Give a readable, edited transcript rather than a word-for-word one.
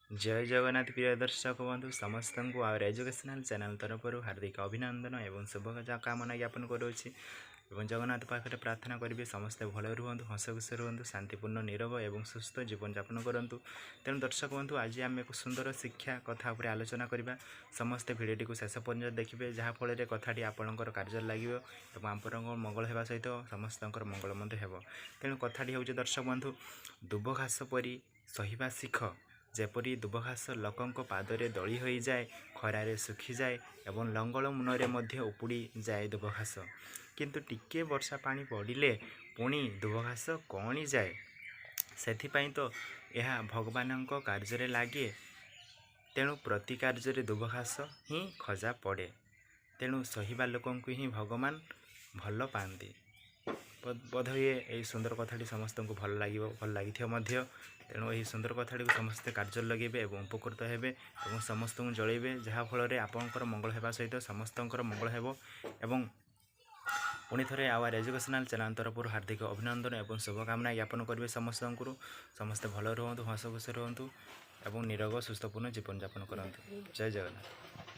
जय जगन्नाथ प्रिय दर्शक बंधु समस्त को आवर एजुकेशनल चैनल तरफ हार्दिक अभिनंदन एवं शुभकामना ज्ञापन करुँची जगन्नाथ पाखे प्रार्थना करेंगे समस्ते भले रुहतु हस खुशी रुहतु शांतिपूर्ण निरव और सुस्थ जीवन यापन करूँ। तेणु दर्शक बंधु आज आम एक सुंदर शिक्षा कथा उपर आलोचना करवा समस्ते भिडियोटी को शेष पर्यटन देखिए जहाँफल कथाटी आपंकर कार्य लगे और आपंकर मंगल होगा सहित समस्त मंगल हो। तेणु कथाटी हूँ दर्शक बंधु दुब घास परी सहिबा शिख जेपरी दुबघास लोकों पादरे दली हो जाए खरारे सुखी जाए और लंगल मुनरे मध्य उपुड़ी जाए दुबघास किंतु टिके वर्षा पानी पड़े पुणी दुबघास कणी जाए से तो यह भगवान कार्य लगे। तेणु प्रति कार्य दुबघास ही खजा पड़े। तेणु सहिबा लोक ही भगवान भल पाती। बोध हुए यही सुंदर कथाटी समस्त को भल लगी तेणु यही सुंदर कथाटी को समस्ते कार्य लगे और उपकृत हेबे और समस्त को जलैबे जहाँफल आपंकर मंगल होगा सहित समस्त मंगल हो। पुणी थे आवर एजुकेशनल चैनल तरफ हार्दिक अभिनंदन और शुभकामना ज्ञापन करेंगे समस्त को समस्ते भल रुहतु हस खुशी रुहतु और निरोग सुस्थपूर्ण जीवन यापन करते। जय जगन्नाथ।